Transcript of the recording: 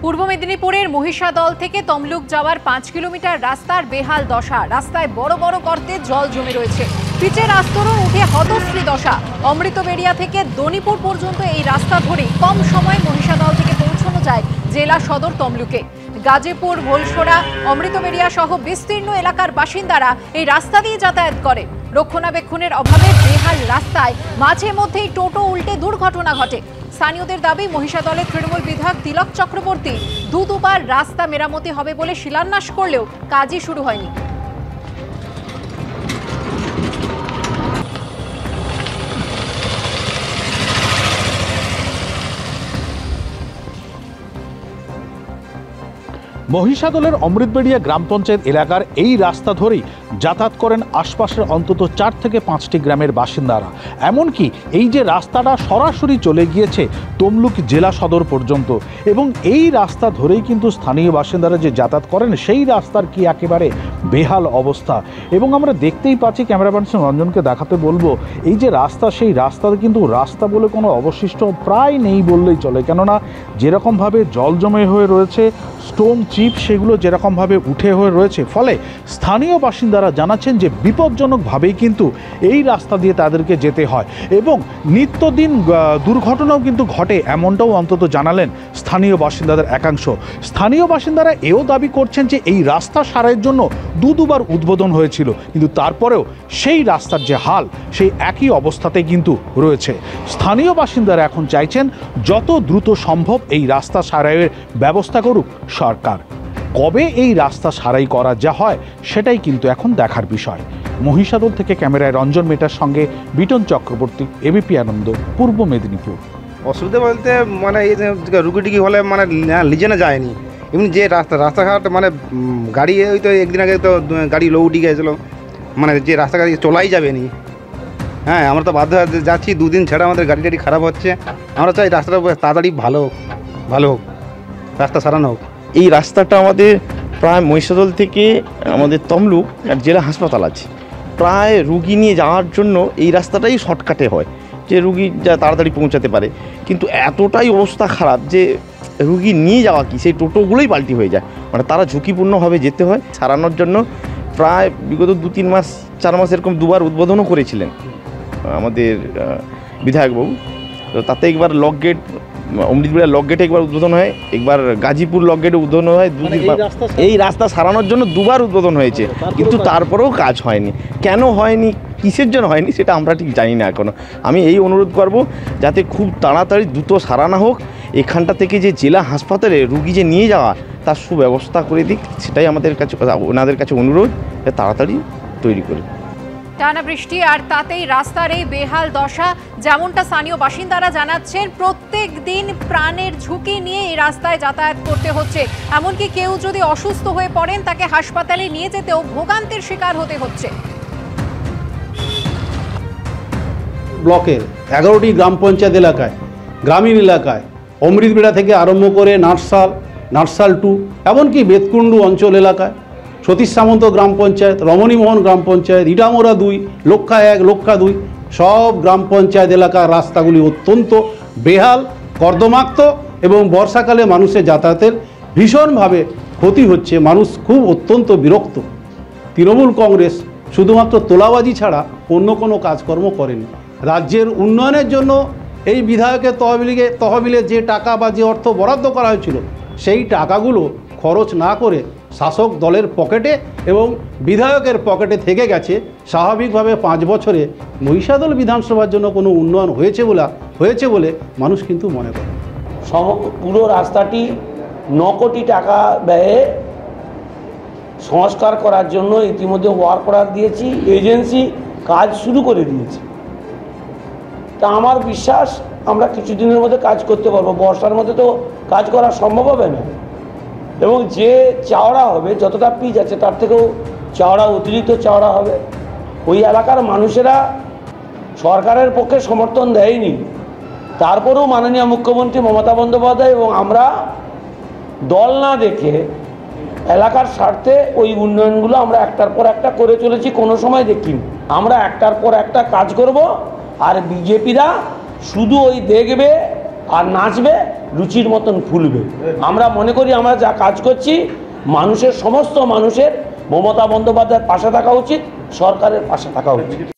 পূর্ব মেদিনীপুরের মহিষাদল থেকে তমলুক যাওয়ার 5 কিলোমিটার রাস্তার বেহাল দশা। রাস্তায় বড় বড় গর্তে জল জমে রয়েছে, পিচের আস্তরণ উঠে হতশ্রী দশা। অমৃতবেড়িয়া থেকে দনিপুর পর্যন্ত এই রাস্তা ধরে কম সময়ে মহিষাদল থেকে পৌঁছানো যায় জেলা সদর তমলুকে। গাজীপুর, ভোলসরা, অমৃতবেড়িয়া সহ বিস্তীর্ণ এলাকার বাসিন্দারা এই রাস্তা দিয়ে যাতায়াত করে। রক্ষণাবেক্ষণের অভাবে বেহাল রাস্তায় মাঝে মধ্যেই টোটো উল্টে দুর্ঘটনা ঘটে। স্থানীয়দের দাবি, মহিষাদলের তৃণমূল বিধায়ক তিলক চক্রবর্তী দুবার রাস্তা মেরামতি হবে বলে শিলান্যাস করলেও কাজই শুরু হয়নি। মহিষাদলের অমৃতবেড়িয়া গ্রাম পঞ্চায়েত এলাকার এই রাস্তা ধরেই যাতায়াত করেন আশপাশের অন্তত 4 থেকে 5টি গ্রামের বাসিন্দারা। এমনকি এই যে রাস্তাটা সরাসরি চলে গিয়েছে তমলুক জেলা সদর পর্যন্ত, এবং এই রাস্তা ধরেই কিন্তু স্থানীয় বাসিন্দারা যে যাতায়াত করেন সেই রাস্তার কি একেবারে বেহাল অবস্থা। এবং আমরা দেখতেই পাচ্ছি, ক্যামেরা পার্সন রঞ্জনকে দেখাতে বলবো, এই যে রাস্তা, সেই রাস্তাতে কিন্তু রাস্তা বলে কোনো অবশিষ্ট প্রায় নেই বললেই চলে। কেননা যেরকমভাবে জল জমে হয়ে রয়েছে, স্টোন চিপ সেগুলো যেরকমভাবে উঠে হয়ে রয়েছে, ফলে স্থানীয় বাসিন্দারা জানাচ্ছেন যে বিপজ্জনকভাবেই কিন্তু এই রাস্তা দিয়ে তাদেরকে যেতে হয় এবং নিত্যদিন দুর্ঘটনাও কিন্তু ঘটে, এমনটাও অন্তত জানালেন স্থানীয় বাসিন্দাদের একাংশ। স্থানীয় বাসিন্দারা এও দাবি করছেন যে এই রাস্তা সারাইয়ের জন্য দুবার উদ্বোধন হয়েছিল, কিন্তু তারপরেও সেই রাস্তার যে হাল, সেই একই অবস্থাতে কিন্তু রয়েছে। স্থানীয় বাসিন্দারা এখন চাইছেন যত দ্রুত সম্ভব এই রাস্তা সারাইয়ের ব্যবস্থা করুক সরকার। কবে এই রাস্তা সারাই করা যা হয় সেটাই কিন্তু এখন দেখার বিষয়। মহিষাদল থেকে ক্যামেরায় রঞ্জন মেটার সঙ্গে বিটন চক্রবর্তী, এবিপি আনন্দ, পূর্ব মেদিনীপুর। অসুবিধা বলতে মানে এই রুগীটিকি হলে মানে লিজেনে যায়নি, এমনি যে রাস্তাঘাট মানে গাড়ি ওই তো একদিন আগে তো গাড়ি লো উঠে গেছিলো, মানে যে রাস্তাঘাট চলাই যাবে নি। হ্যাঁ, আমরা তো বাধ্য হয়ে যাচ্ছি, 2 দিন ছাড়া আমাদের গাড়ি টাড়ি খারাপ হচ্ছে। আমরা চাই রাস্তাটা তাড়াতাড়ি ভালো হোক, রাস্তা সারানো হোক। এই রাস্তাটা আমাদের প্রায় মহিষাদল থেকে আমাদের তমলুক জেলা হাসপাতাল আছে, প্রায় রুগী নিয়ে যাওয়ার জন্য এই রাস্তাটাই শর্টকাটে হয়, যে রুগী যা তাড়াতাড়ি পৌঁছাতে পারে। কিন্তু এতটাই অবস্থা খারাপ যে রুগী নিয়ে যাওয়া কি, সেই টোটোগুলোই পাল্টি হয়ে যায়, মানে তারা ঝুঁকিপূর্ণভাবে যেতে হয়। সারানোর জন্য প্রায় বিগত 2-3 মাস 4 মাস এরকম 2বার উদ্বোধনও করেছিলেন আমাদের বিধায়কবাবু। তো তাতে একবার লক গেট, অমৃতবেড়িয়া লক গেটে একবার উদ্বোধন হয়, একবার গাজীপুর লক গেটে উদ্বোধন হয়। এই রাস্তা সারানোর জন্য 2বার উদ্বোধন হয়েছে, কিন্তু তারপরেও কাজ হয়নি। কেন হয়নি, কিসের জন্য হয়নি, সেটা আমরা ঠিক জানি না এখনও। আমি এই অনুরোধ করব যাতে খুব তাড়াতাড়ি দ্রুত সারানো হোক। এখানটা থেকে যে জেলা হাসপাতালে রুগী যে নিয়ে যাওয়া, তার সুব্যবস্থা করে দিক, সেটাই আমাদের কাছে, ওনাদের কাছে অনুরোধ, তাড়াতাড়ি তৈরি করে। টানা বৃষ্টি আর তাতেই রাস্তার এই বেহাল দশা। যেমনটা স্থানীয় বাসিন্দারা জানাচ্ছেন, প্রত্যেক দিন প্রাণের ঝুঁকি নিয়ে এই রাস্তায় যাতায়াত করতে হচ্ছে। এমনকি কেউ যদি অসুস্থ হয়ে পড়েন, তাকে হাসপাতালে নিয়ে যেতেও ভোগান্তির শিকার হতে হচ্ছে। ব্লকের 11টি গ্রাম পঞ্চায়েত এলাকায়, গ্রামীণ এলাকায়, অমৃতবেড়া থেকে আরম্ভ করে নার্সাল 2, এমনকি বেতকুণ্ডু অঞ্চল এলাকায়, সতীশ সামন্ত গ্রাম পঞ্চায়েত, রমণীমোহন গ্রাম পঞ্চায়েত, ইটামোড়া 2, লক্ষা 1, লক্ষা 2, সব গ্রাম পঞ্চায়েত এলাকার রাস্তাগুলি অত্যন্ত বেহাল, কর্দমাক্ত এবং বর্ষাকালে মানুষের যাতায়াতের ভীষণভাবে ক্ষতি হচ্ছে। মানুষ খুব অত্যন্ত বিরক্ত। তৃণমূল কংগ্রেস শুধুমাত্র তোলাবাজি ছাড়া অন্য কোনো কাজকর্ম করেনি। রাজ্যের উন্নয়নের জন্য এই বিধায়কের তহবিলে যে টাকা বা যে অর্থ বরাদ্দ করা হয়েছিল, সেই টাকাগুলো খরচ না করে শাসক দলের পকেটে এবং বিধায়কের পকেটে থেকে গেছে। স্বাভাবিকভাবে 5 বছরে মহিষাদল বিধানসভার জন্য কোনো উন্নয়ন হয়েছে বলে মানুষ কিন্তু মনে করে। পুরো রাস্তাটি 9 কোটি টাকা ব্যয়ে সংস্কার করার জন্য ইতিমধ্যে ওয়ার্ক অর্ডার দিয়েছি, এজেন্সি কাজ শুরু করে দিয়েছে। তা আমার বিশ্বাস আমরা কিছুদিনের মধ্যে কাজ করতে পারবো। বর্ষার মধ্যে তো কাজ করা সম্ভব হবে না, এবং যে চওড়া হবে, যতটা পিচ আছে তার থেকেও চওড়া, অতিরিক্ত চওড়া হবে। ওই এলাকার মানুষেরা সরকারের পক্ষে সমর্থন দেয়নি, তারপরেও মাননীয় মুখ্যমন্ত্রী মমতা বন্দ্যোপাধ্যায় এবং আমরা দল না দেখে এলাকার স্বার্থে ওই উন্নয়নগুলো আমরা একটার পর একটা করে চলেছি, কোনো সময় দেখিনি। আমরা একটার পর একটা কাজ করব, আর বিজেপিরা শুধু ওই দেখবে আর নাচবে, লুচির মতন ফুলবে। আমরা মনে করি আমরা যা কাজ করছি মানুষের, সমস্ত মানুষের মমতা বন্দ্যোপাধ্যায়ের পাশে থাকা উচিত, সরকারের পাশে থাকা উচিত।